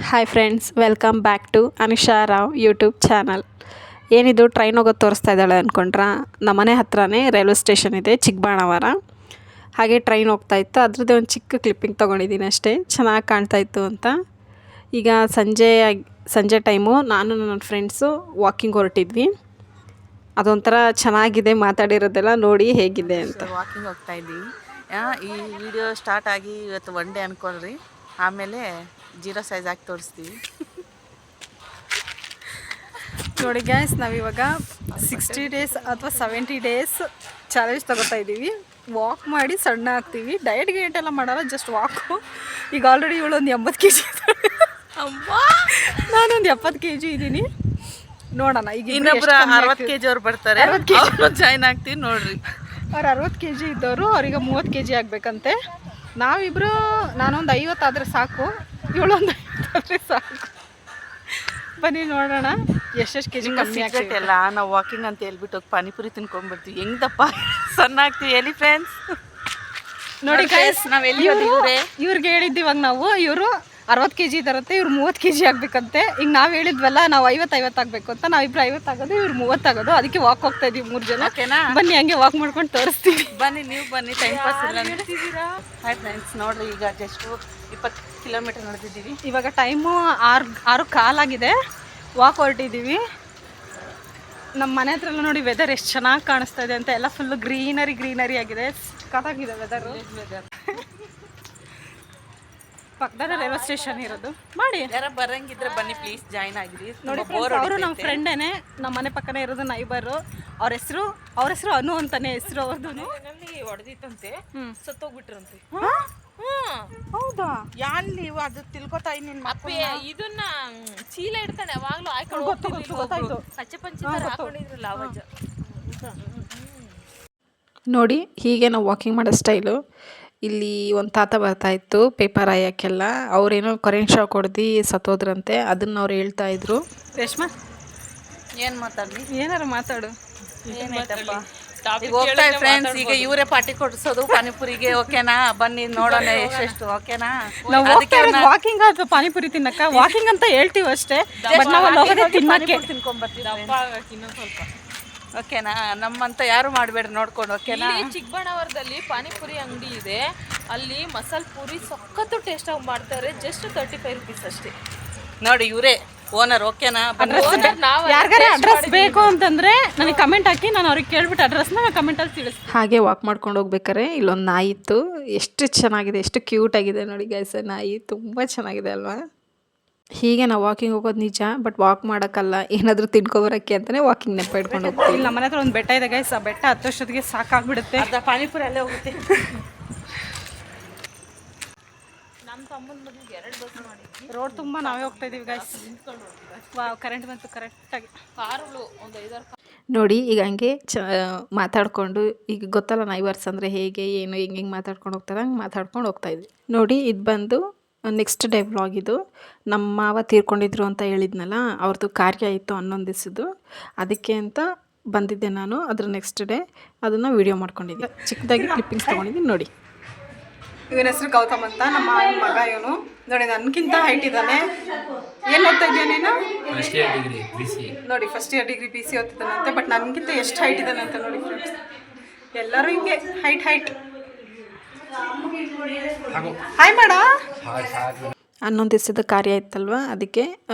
Hi friends, welcome back to Anusha Rao YouTube channel. ಏನಿದು train ಹೋಗೋದು ತೋರಿಸ್ತಾ ಇದ್ದಾಳೆ ಅಂದ್ಕೊಂಡ್ರಾ? ನಮ್ಮನೆ ಹತ್ರನೇ ರೈಲ್ವೆ ಸ್ಟೇಷನ್ ಇದೆ, ಚಿಕ್ಕಬಾಣಾವರ. ಹಾಗೆ ಟ್ರೈನ್ ಹೋಗ್ತಾ ಇತ್ತು, ಅದ್ರದ್ದೇ ಒಂದು ಚಿಕ್ಕ ಕ್ಲಿಪ್ಪಿಂಗ್ ತೊಗೊಂಡಿದ್ದೀನಿ ಅಷ್ಟೇ, ಚೆನ್ನಾಗಿ ಕಾಣ್ತಾಯಿತ್ತು ಅಂತ. ಈಗ ಸಂಜೆ ಟೈಮು ನಾನು ನನ್ನ ಫ್ರೆಂಡ್ಸು ವಾಕಿಂಗ್ ಹೊರಟಿದ್ವಿ. ಅದೊಂಥರ ಚೆನ್ನಾಗಿದೆ, ಮಾತಾಡಿರೋದೆಲ್ಲ ನೋಡಿ ಹೇಗಿದೆ ಅಂತ. ವಾಕಿಂಗ್ ಹೋಗ್ತಾ ಇದ್ವಿ. ಈ ವಿಡಿಯೋ ಸ್ಟಾರ್ಟ್ ಆಗಿ ಇವತ್ತು ಒನ್ ಡೇ ಅನ್ಕೊಳ್ರಿ, ಆಮೇಲೆ 0 ಸೈಜ್ ಹಾಕಿ ತೋರಿಸ್ತೀವಿ. ನೋಡಿ ಗ್ಯಾಸ್, ನಾವಿವಾಗ 60 ಡೇಸ್ ಅಥವಾ 70 ಡೇಸ್ ಚಾಲೆಂಜ್ ತೊಗೋತಾ ಇದ್ದೀವಿ. ವಾಕ್ ಮಾಡಿ ಸಣ್ಣ ಆಗ್ತೀವಿ, ಡಯಟ್ ಎಲ್ಲ ಮಾಡಲ್ಲ, ಜಸ್ಟ್ ವಾಕು. ಈಗ ಆಲ್ರೆಡಿ ಇವಳೊಂದು 80 kg ನಾನೊಂದು 70 kg ಇದ್ದೀನಿ. ನೋಡೋಣ, ಈಗ ಇನ್ನೊಬ್ರು 60 kg ಅವ್ರು ಬರ್ತಾರೆ, ಜಾಯ್ನ್ ಆಗ್ತೀವಿ ನೋಡ್ರಿ. ಅವ್ರು 60 kg ಇದ್ದವರು ಅವ್ರಿಗೆ 30 kg ಆಗಬೇಕಂತೆ. ನಾವಿಬ್ಬರು, ನಾನೊಂದು 50 ಆದರೆ ಸಾಕು, ಇವಳೊಂದು 50 ಆದರೆ ಸಾಕು. ಬನ್ನಿ ನೋಡೋಣ ಎಷ್ಟೆಷ್ಟು ಕೆಜಿ ಕಮ್ಮಿ ಆಗ್ತಿಲ್ಲ. ನಾವು ವಾಕಿಂಗ್ ಅಂತ ಹೇಳ್ಬಿಟ್ಟು ಹೋಗಿ ಪಾನಿಪುರಿ ತಿನ್ಕೊಂಡ್ಬಿಡ್ತೀವಿ, ಹೆಂಗ್ದಪ್ಪ ಸಣ್ಣ ಆಗ್ತೀವಿ ಎಲ್ಲಿ ಫ್ರೆಂಡ್ಸ್. ನೋಡಿ ಗೈಸ್, ಇವ್ರಿಗೆ ಹೇಳಿದ್ದು ಇವಾಗ ನಾವು, ಇವರು 60 kg ಇದಾರಂತೆ, ಇವ್ರು 30 kg ಆಗಬೇಕಂತೆ. ಈಗ ನಾವು ಹೇಳಿದ್ವಲ್ಲ, ನಾವು 50 ಆಗಬೇಕು ಅಂತ. ನಾವಿಬ್ರು 50 ಆಗೋದು, ಇವ್ರು 30 ಆಗೋದು. ಅದಕ್ಕೆ ವಾಕ್ ಹೋಗ್ತಾ ಇದೀವಿ 3 ಜನ. ಓಕೆನಾ? ಬನ್ನಿ ಹಂಗೆ ವಾಕ್ ಮಾಡ್ಕೊಂಡು ತೋರಿಸ್ತೀವಿ. ಬನ್ನಿ, ನೀವು ಬನ್ನಿ, ಟೈಮ್ ಪಾಸ್ ಇಲ್ಲ ಅಂತೀರಾ. ಹಾಯ್ ಫ್ರೆಂಡ್ಸ್, ನೋಡ್ರಿ ಈಗ ಜಸ್ಟ್ 20 ಕಿಲೋಮೀಟರ್ ನಡೆದಿದ್ದೀವಿ. ಇವಾಗ ಟೈಮು 6:15 ಆಗಿದೆ. ವಾಕ್ ಹೊರಟಿದ್ದೀವಿ. ನಮ್ಮ ಮನೆ ಹತ್ರ ಎಲ್ಲ ನೋಡಿ ವೆದರ್ ಎಷ್ಟು ಚೆನ್ನಾಗಿ ಕಾಣಿಸ್ತಾ ಇದೆ ಅಂತ. ಎಲ್ಲ ಫುಲ್ಲು ಗ್ರೀನರಿ ಆಗಿದೆ, ಕತ್ತಾಗಿದೆ ವೆದರು. ಪಕ್ಕದ ರೈಲ್ವೆ ಸ್ಟೇಷನ್ ಇರೋದು. ಮಾಡಿ, ಯಾರ ಬರಂಗಿದ್ರೆ ಬನ್ನಿ ಪ್ಲೀಸ್, ಜಾಯ್ನ್ ಆಗಿರಿ. ನೋಡಿ, ಅವರು ನಮ್ಮ ಫ್ರೆಂಡೇನೆ, ನಮ್ಮ ಮನೆ ಪಕ್ಕನೇ ಇರೋದು ನೈಬರು. ಅವ್ರ ಹೆಸರು ಅನು ಅಂತಾನೆ ಹೆಸರು. ಅವ್ರದ್ದು ಹೊಡೆದಿತ್ತಂತೆ, ಸತ್ತೋಗ್ಬಿಟ್ರಂತೆ. ಹೌದಾ? ಯಾನ್ ನೀವು ಅದು ತಿಳ್ಕೊತಾ ನಿನ್ ಅಪ್ಪಿ ಇದನ್ನ ಚೀಲ ಇಡ್ತಾನೆ ಯಾವಾಗ್ಲೂ ಹಾಕೊಂಡು ಗೊತ್ತಾಯ್ತು. ಕಚ್ಚೆ ಪಂಚೆ ಹಾಕೊಂಡಿದ್ರಲ್ಲ ಅವಾಜ. ನೋಡಿ, ಹೀಗೆ ನಾವು ವಾಕಿಂಗ್ ಮಾಡೋ ಸ್ಟೈಲು. ಇಲ್ಲಿ ಒಂದು ತಾತ ಬರ್ತಾಯಿತ್ತು ಪೇಪರ್ ಹಾಯಕ್ಕೆಲ್ಲ. ಅವ್ರೇನೋ ಕರೆಂಟ್ ಶಾಕ್ ಹೊಡೆದು ಸತ್ತೋದ್ರಂತೆ, ಅದನ್ನು ಅವ್ರು ಹೇಳ್ತಾ ಇದ್ರು. ರೇಷ್ಮಾ, ಏನ್ ಮಾತಾಡ್ಲಿ? ಏನಾರು ಮಾತಾಡು. ಏನಾಯ್ತಪ್ಪ? ಈಗ ಹೋಗ್ತಾ ಫ್ರೆಂಡ್ಸ್, ಈಗ ಇವರೇ ಪಾರ್ಟಿ ಕೊಡಿಸೋದು ಪಾನಿಪುರಿಗೆ. ಓಕೆನಾ? ಬನ್ನಿ ನೋಡೋಣ ಎಷ್ಟೆಷ್ಟು. ಓಕೆನಾ? ವಾಕಿಂಗ್ ಅಥವಾ ಪಾನಿಪುರಿ ತಿನ್ನಕ್ಕ ವಾಕಿಂಗ್ ಅಂತ ಹೇಳ್ತೀವಿ ಅಷ್ಟೇ, ಬಟ್ ನಾವು ಅಲ್ಲಿ ಹೋಗೋದೇ ತಿನ್ನಕ್ಕೆ. ತಿನ್ಕೊಂಡ್ಬರ್ತೀವಿ ಇನ್ನೊಂದು ಸ್ವಲ್ಪ. ಓಕೆನಾ? ನಮ್ಮಂತ ಯಾರು ಮಾಡಬೇಡ್ರಿ, ನೋಡ್ಕೊಂಡು. ಓಕೆನಾ? ಚಿಕ್ಕಬಾಣಾವರದಲ್ಲಿ ಪಾನಿಪುರಿ ಅಂಗಡಿ ಇದೆ, ಅಲ್ಲಿ ಮಸಾಲೆ ಪೂರಿ ಸಖತ್ತು ಟೇಸ್ಟ್ ಆಗಿ ಮಾಡ್ತಾರೆ. ಜಸ್ಟ್ 35 ರೂಪೀಸ್ ಅಷ್ಟೇ. ನೋಡಿ, ಇವರೇ ಓನರ್. ಓಕೆನಾ? ಯಾರಿಗಾರ ಅಡ್ರೆಸ್ ಬೇಕು ಅಂತಂದ್ರೆ ನನಗೆ ಕಮೆಂಟ್ ಹಾಕಿ, ನಾನು ಅವ್ರಿಗೆ ಕೇಳ್ಬಿಟ್ಟು ಅಡ್ರೆಸ್ನ ಕಮೆಂಟಲ್ಲಿ ತಿಳಿಸ್ತೀನಿ. ಹಾಗೆ ವಾಕ್ ಮಾಡ್ಕೊಂಡು ಹೋಗ್ಬೇಕಾರೆ ಇಲ್ಲೊಂದು ನಾಯಿ ಇತ್ತು. ಎಷ್ಟು ಚೆನ್ನಾಗಿದೆ, ಎಷ್ಟು ಕ್ಯೂಟ್ ಆಗಿದೆ ನೋಡಿ ಗೈಸ್. ನಾಯಿ ತುಂಬ ಚೆನ್ನಾಗಿದೆ ಅಲ್ವಾ? ಹೀಗೆ ನಾವು ವಾಕಿಂಗ್ ಹೋಗೋದು ನಿಜ, ಬಟ್ ವಾಕ್ ಮಾಡೋಕ್ಕಲ್ಲ, ಏನಾದರೂ ತಿನ್ಕೊಬರೋಕ್ಕೆ ಅಂತಲೇ ವಾಕಿಂಗ್ ನೆಪ ಇಟ್ಕೊಂಡು ಹೋಗ್ತೀವಿ. ಇಲ್ಲಿ ನಮ್ಮ ಮನೆ ಹತ್ರ ಒಂದು ಬೆಟ್ಟ ಇದೆ ಗೈಸ್. ಆ ಬೆಟ್ಟ ಹತ್ತೋಷ್ಟೊತ್ತಿಗೆ ಸಾಕಾಗ್ಬಿಡುತ್ತೆ. ಅರ್ಧ ಪಾನಿಪುರಿ ಅಲ್ಲೇ ಹೋಗುತ್ತೆ. ನಮ್ಮ ತಮ್ಮನ ಮದುವೆಗೆ 2 ಬಸ್ ಮಾಡಿದ್ವಿ. ರೋಡ್ ತುಂಬ ನಾವೇ ಹೋಗ್ತಾ ಇದೀವಿ ಗೈಸ್. ಕರೆಂಟ್ ಬಂತು ಕರೆಕ್ಟಾಗಿ. ಕಾರುಗಳು ಒಂದು 5-6 ನೋಡಿ, ಈಗ ಹಂಗೆ ಮಾತಾಡಿಕೊಂಡು, ಈಗ ಗೊತ್ತಲ್ಲ ನೈಬರ್ಸ್ ಅಂದರೆ ಹೇಗೆ ಏನು, ಹೆಂಗೆ ಮಾತಾಡ್ಕೊಂಡು ಹೋಗ್ತಾರೆ, ಹಂಗೆ ಮಾತಾಡ್ಕೊಂಡು ಹೋಗ್ತಾ ಇದ್ವಿ. ನೋಡಿ, ಇದು ಬಂದು ನೆಕ್ಸ್ಟ್ ಡೇ ವ್ಲಾಗ್. ಇದು ನಮ್ಮ ಮಾವ ತೀರ್ಕೊಂಡಿದ್ರು ಅಂತ ಹೇಳಿದ್ನಲ್ಲ, ಅವ್ರದ್ದು ಕಾರ್ಯ ಇತ್ತು 11 ದಿವಸದ್ದು. ಅದಕ್ಕೆ ಅಂತ ಬಂದಿದ್ದೆ ನಾನು. ಅದ್ರ ನೆಕ್ಸ್ಟ್ ಡೇ ಅದನ್ನು ವೀಡಿಯೋ ಮಾಡ್ಕೊಂಡಿದ್ದೆ, ಚಿಕ್ಕದಾಗಿ ಕ್ಲಿಪ್ಪಿಂಗ್ಸ್ ತೊಗೊಂಡಿದ್ದೀನಿ ನೋಡಿ. ಇವನ ಹೆಸರು ಗೌತಮ್ ಅಂತ, ನಮ್ಮ ಮಗ ಇವನು. ನೋಡಿ, ನನಗಿಂತ ಹೈಟ್ ಇದ್ದಾನೆ. ಏನು ಓದ್ತಾ ಇದೆಯಾ ನೀನು? ನೋಡಿ, ಫಸ್ಟ್ ಇಯರ್ ಡಿಗ್ರಿ BC ಓದ್ತಿದ್ದಾನಂತೆ. ಬಟ್ ನನಗಿಂತ ಎಷ್ಟು ಹೈಟ್ ಇದ್ದಾನೆ ಅಂತ ನೋಡಿ ಫ್ರೆಂಡ್ಸ್. ಎಲ್ಲರೂ ಹಿಂಗೆ ಹೈಟ್. ಹಾಯ್ ಮಾಡ. 11 ದಿವಸದ ಕಾರ್ಯ ಇತ್ತಲ್ವ, ಅದಕ್ಕೆ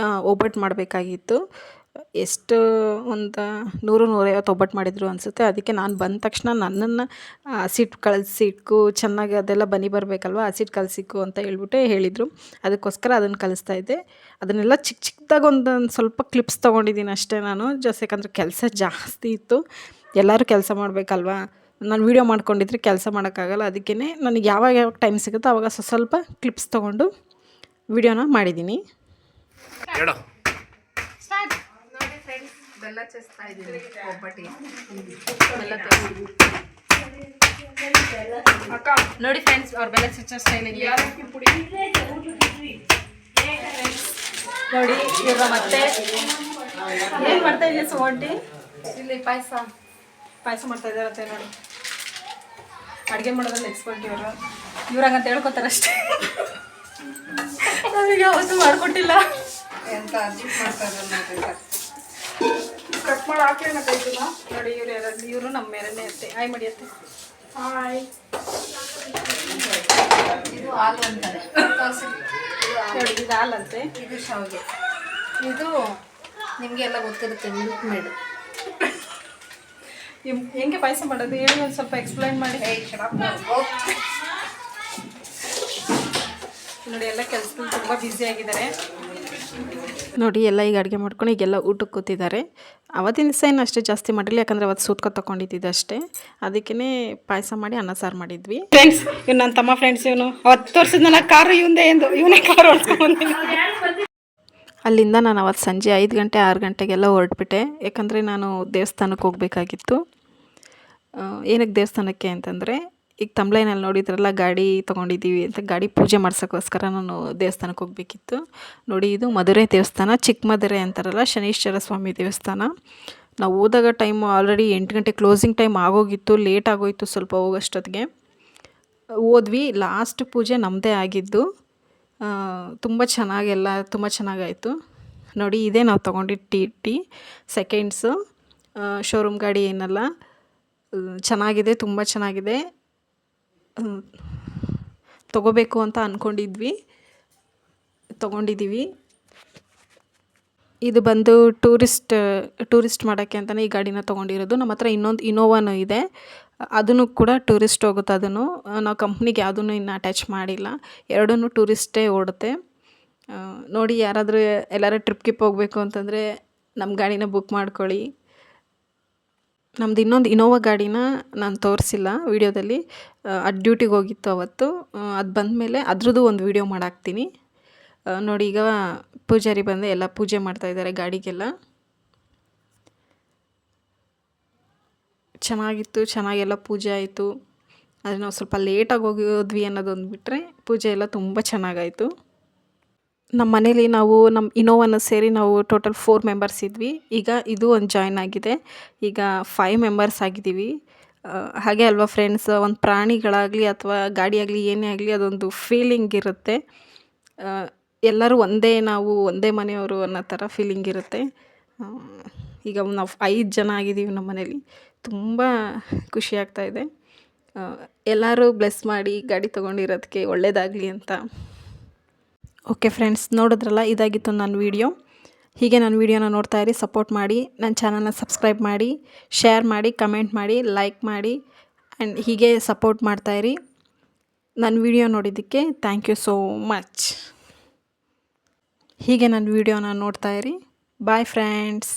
ಒಬ್ಬಟ್ಟು ಮಾಡಬೇಕಾಗಿತ್ತು. ಎಷ್ಟು ಒಂದು 100-150 ಒಬ್ಬಟ್ಟು ಮಾಡಿದರು ಅನಿಸುತ್ತೆ. ಅದಕ್ಕೆ ನಾನು ಬಂದ ತಕ್ಷಣ ನನ್ನನ್ನು ಆಸಿಡ್ ಕಲಸಿಕ್ಕು, ಚೆನ್ನಾಗಿ ಅದೆಲ್ಲ ಬನ್ನಿ ಬರಬೇಕಲ್ವ, ಆಸಿಡ್ ಕಲಸಿಕ್ಕು ಅಂತ ಹೇಳ್ಬಿಟ್ಟು ಹೇಳಿದರು. ಅದಕ್ಕೋಸ್ಕರ ಅದನ್ನು ಕಲಿಸ್ತಾ ಇದ್ದೆ. ಅದನ್ನೆಲ್ಲ ಚಿಕ್ಕದಾಗಿ ಒಂದೊಂದು ಸ್ವಲ್ಪ ಕ್ಲಿಪ್ಸ್ ತೊಗೊಂಡಿದ್ದೀನಿ ಅಷ್ಟೇ ನಾನು. ಯಾಕಂದರೆ ಕೆಲಸ ಜಾಸ್ತಿ ಇತ್ತು, ಎಲ್ಲರೂ ಕೆಲಸ ಮಾಡಬೇಕಲ್ವ. ನಾನು ವೀಡಿಯೋ ಮಾಡ್ಕೊಂಡಿದ್ರೆ ಕೆಲಸ ಮಾಡೋಕ್ಕಾಗಲ್ಲ. ಅದಕ್ಕೇ ನನಗೆ ಯಾವಾಗ ಟೈಮ್ ಸಿಗುತ್ತೋ ಆವಾಗ ಸ್ವಲ್ಪ ಕ್ಲಿಪ್ಸ್ ತೊಗೊಂಡು ವೀಡಿಯೋನ ಮಾಡಿದ್ದೀನಿ. ನೋಡಿ ಫ್ರೆಂಡ್ಸ್, ಬೆಲ್ಲ ಚೆಸ್ತಾ ಇದ್ದೀನಿ ಒಬ್ಬಟ್ಟಿಗೆ. ನೋಡಿ ಫ್ರೆಂಡ್ಸ್, ಅವ್ರ ಬೆಲ್ಲ ಚೆಚ್ಚೋ ಸ್ಟೈಲ್ ಇದೆ ನೋಡಿ. ಇವಾಗ ಮತ್ತೆ ಏನು ಮಾಡ್ತಾ ಇದೆಯಾ ಸುವಂಟಿ? ಇಲ್ಲಿ ಪಾಯಸ ಮಾಡ್ತಾ ಇದ್ದಾರಂತೆ ನೋಡಿ. ಅಡುಗೆ ಮಾಡೋದ್ರಲ್ಲಿ ಎಕ್ಸ್ಪರ್ಟ್ ಇವ್ರಂಗಂತ ಹೇಳ್ಕೊತಾರಷ್ಟೇ. ನಮಗೆ ಯಾವತ್ತೂ ಮಾಡಿಕೊಟ್ಟಿಲ್ಲ. ಎಂತ ಅರ್ಜಿಟ್ ಮಾಡ್ತಾರೆ ನೋಡ್ರಿ ಸರ್. ಕಟ್ ಮಾಡಿ ಹಾಕ್ಲೇನ ಕೈತಲ್ಲ ನೋಡಿ. ಇವರು ನಮ್ಮ ಎರಡನೇ ಅತ್ತೆ. ಹಾಯ್ ಮಾಡಿ ಅತ್ತೆ. ಹಾಯ್. ಇದು ಹಾಲು ಅಂತಾರೆ ನೋಡಿ ಇದು ಹಾಲಂತೆ. ಇದು ಶಾವಿಗೆ. ಇದು ನಿಮಗೆಲ್ಲ ಗೊತ್ತಿರುತ್ತೆ ಮಿಲ್ಕ್ ಮೇಡ್. ಹೆಂಗೆ ಪಾಯಸ ಮಾಡೋದು ಹೇಳಿ ಒಂದು ಸ್ವಲ್ಪ ಎಕ್ಸ್ಪ್ಲೈನ್ ಮಾಡಿ. ನೋಡಿ ಎಲ್ಲ ಕೆಲಸದಲ್ಲಿ ತುಂಬ ಬ್ಯುಸಿ ಆಗಿದ್ದಾರೆ ನೋಡಿ. ಎಲ್ಲ ಈಗ ಅಡುಗೆ ಮಾಡ್ಕೊಂಡು ಈಗೆಲ್ಲ ಊಟಕ್ಕೆ ಕೂತಿದ್ದಾರೆ. ಅವತ್ತಿನ ದಿವಸ ಏನು ಅಷ್ಟೇ ಜಾಸ್ತಿ ಮಾಡಿರಲಿಲ್ಲ, ಯಾಕಂದರೆ ಅವತ್ತು ಸೂತ್ಕೊ ತೊಗೊಂಡಿದ್ದಿದ್ದು ಅಷ್ಟೇ. ಅದಕ್ಕೇ ಪಾಯಸ ಮಾಡಿ ಅನ್ನ ಸಾರು ಮಾಡಿದ್ವಿ. ಫ್ರೆಂಡ್ಸ್ ಇವ್ನು ನನ್ನ ತಮ್ಮ ಫ್ರೆಂಡ್ಸ್. ಇವನು ಅವತ್ತು ತೋರಿಸಿದ್ನಲ್ಲ ಕಾರು ಇವಂದೇ ಎಂದು, ಇವನೇ ಕಾರು ಓಡಿಸ್ಕೊಂಡು ಅಲ್ಲಿಂದ ನಾನು ಅವತ್ತು ಸಂಜೆ 5 ಗಂಟೆ 6 ಗಂಟೆಗೆಲ್ಲ ಹೊರಟ್ಬಿಟ್ಟೆ. ಯಾಕಂದರೆ ನಾನು ದೇವಸ್ಥಾನಕ್ಕೆ ಹೋಗಬೇಕಾಗಿತ್ತು. ಏನಕ್ಕೆ ದೇವಸ್ಥಾನಕ್ಕೆ ಅಂತಂದರೆ, ಈಗ ತಮ್ಲೈನಲ್ಲಿ ನೋಡಿದ್ರಲ್ಲ ಗಾಡಿ ತೊಗೊಂಡಿದ್ದೀವಿ ಅಂತ, ಗಾಡಿ ಪೂಜೆ ಮಾಡ್ಸೋಕ್ಕೋಸ್ಕರ ನಾನು ದೇವಸ್ಥಾನಕ್ಕೆ ಹೋಗಬೇಕಿತ್ತು. ನೋಡಿ ಇದು ಮಧುರೆ ದೇವಸ್ಥಾನ, ಚಿಕ್ಕ ಮಧುರೆ ಅಂತಾರಲ್ಲ, ಶನೀಶ್ವರ ಸ್ವಾಮಿ ದೇವಸ್ಥಾನ. ನಾವು ಹೋದಾಗ ಟೈಮು ಆಲ್ರೆಡಿ 8 ಗಂಟೆ ಕ್ಲೋಸಿಂಗ್ ಟೈಮ್ ಆಗೋಗಿತ್ತು. ಲೇಟ್ ಆಗೋಯಿತು ಸ್ವಲ್ಪ ಹೋಗೋಷ್ಟೊತ್ತಿಗೆ. ಹೋದ್ವಿ. ಲಾಸ್ಟ್ ಪೂಜೆ ನಮ್ಮದೇ ಆಗಿದ್ದು. ತುಂಬ ಚೆನ್ನಾಗಾಯಿತು ನೋಡಿ. ಇದೇ ನಾವು ತೊಗೊಂಡಿದ್ದು ಟಿ ಸೆಕೆಂಡ್ಸು. ಶೋರೂಮ್ ಗಾಡಿ ಏನಲ್ಲ, ಚೆನ್ನಾಗಿದೆ, ತುಂಬ ಚೆನ್ನಾಗಿದೆ. ತೊಗೋಬೇಕು ಅಂತ ಅಂದ್ಕೊಂಡಿದ್ವಿ, ತೊಗೊಂಡಿದ್ದೀವಿ. ಇದು ಬಂದು ಟೂರಿಸ್ಟ್ ಮಾಡೋಕ್ಕೆ ಅಂತಲೇ ಈ ಗಾಡಿನ ತೊಗೊಂಡಿರೋದು. ನಮ್ಮ ಹತ್ರ ಇನ್ನೊಂದು ಇನೋವಾನು ಇದೆ, ಅದನ್ನು ಕೂಡ ಟೂರಿಸ್ಟ್ ಹೋಗುತ್ತೆ. ಅದನ್ನು ನಾವು ಕಂಪ್ನಿಗೆ ಯಾವುದನ್ನು ಇನ್ನು ಅಟ್ಯಾಚ್ ಮಾಡಿಲ್ಲ. ಎರಡೂ ಟೂರಿಸ್ಟೇ ಓಡುತ್ತೆ. ನೋಡಿ ಯಾರಾದರೂ ಎಲ್ಲರೂ ಟ್ರಿಪ್ ಹೋಗಬೇಕು ಅಂತಂದರೆ ನಮ್ಮ ಗಾಡಿನ ಬುಕ್ ಮಾಡ್ಕೊಳ್ಳಿ. ನಮ್ದು ಇನ್ನೊಂದು ಇನೋವಾ ಗಾಡಿನ ನಾನು ತೋರಿಸಿಲ್ಲ ವೀಡಿಯೋದಲ್ಲಿ. ಅದು ಡ್ಯೂಟಿಗೆ ಹೋಗಿತ್ತು ಅವತ್ತು. ಅದು ಬಂದಮೇಲೆ ಅದ್ರದ್ದು ಒಂದು ವೀಡಿಯೋ ಮಾಡಾಕ್ತೀನಿ ನೋಡಿ. ಈಗ ಪೂಜಾರಿ ಬಂದು ಎಲ್ಲ ಪೂಜೆ ಮಾಡ್ತಾಯಿದ್ದಾರೆ ಗಾಡಿಗೆಲ್ಲ. ಚೆನ್ನಾಗೆಲ್ಲ ಪೂಜೆ ಆಯಿತು. ಆದರೆ ನಾವು ಸ್ವಲ್ಪ ಲೇಟಾಗಿ ಹೋದ್ವಿ ಅನ್ನೋದೊಂದು ಬಿಟ್ಟರೆ ಪೂಜೆ ಎಲ್ಲ ತುಂಬ ಚೆನ್ನಾಗಾಯಿತು. ನಮ್ಮ ಮನೇಲಿ ನಮ್ಮ ಇನೋವನ್ನು ಸೇರಿ ನಾವು ಟೋಟಲ್ 4 ಮೆಂಬರ್ಸ್ ಇದ್ವಿ. ಈಗ ಇದು ಒಂದು ಜಾಯ್ನ್ ಆಗಿದೆ. ಈಗ 5 ಮೆಂಬರ್ಸ್ ಆಗಿದ್ದೀವಿ. ಹಾಗೆ ಅಲ್ವಾ ಫ್ರೆಂಡ್ಸ್, ಒಂದು ಪ್ರಾಣಿಗಳಾಗಲಿ ಅಥವಾ ಗಾಡಿಯಾಗಲಿ ಏನೇ ಆಗಲಿ ಅದೊಂದು ಫೀಲಿಂಗ್ ಇರುತ್ತೆ. ಎಲ್ಲರೂ ನಾವು ಒಂದೇ ಮನೆಯವರು ಅನ್ನೋ ಥರ ಫೀಲಿಂಗ್ ಇರುತ್ತೆ. ಈಗ ನಾವು 5 ಜನ ಆಗಿದ್ದೀವಿ ನಮ್ಮ ಮನೇಲಿ. ತುಂಬ ಖುಷಿ ಆಗ್ತಾಯಿದೆ. ಎಲ್ಲರೂ ಬ್ಲೆಸ್ ಮಾಡಿ ಗಾಡಿ ತೊಗೊಂಡಿರೋದಕ್ಕೆ ಒಳ್ಳೆಯದಾಗಲಿ ಅಂತ. ಓಕೆ ಫ್ರೆಂಡ್ಸ್, ನೋಡಿದ್ರಲ್ಲ, ಇದಾಗಿತ್ತು ನನ್ನ ವೀಡಿಯೋ. ಹೀಗೆ ನನ್ನ ವೀಡಿಯೋನ ನೋಡ್ತಾ ಇರಿ, ಸಪೋರ್ಟ್ ಮಾಡಿ, ನನ್ನ ಚಾನಲ್ನ ಸಬ್ಸ್ಕ್ರೈಬ್ ಮಾಡಿ, ಶೇರ್ ಮಾಡಿ, ಕಮೆಂಟ್ ಮಾಡಿ, ಲೈಕ್ ಮಾಡಿ ಆ್ಯಂಡ್ ಹೀಗೆ ಸಪೋರ್ಟ್ ಮಾಡ್ತಾಯಿರಿ. ನನ್ನ ವೀಡಿಯೋ ನೋಡಿದ್ದಕ್ಕೆ ಥ್ಯಾಂಕ್ ಯು ಸೋ ಮಚ್. ಹೀಗೆ ನನ್ನ ವೀಡಿಯೋನ ನೋಡ್ತಾ ಇರಿ. Bye friends.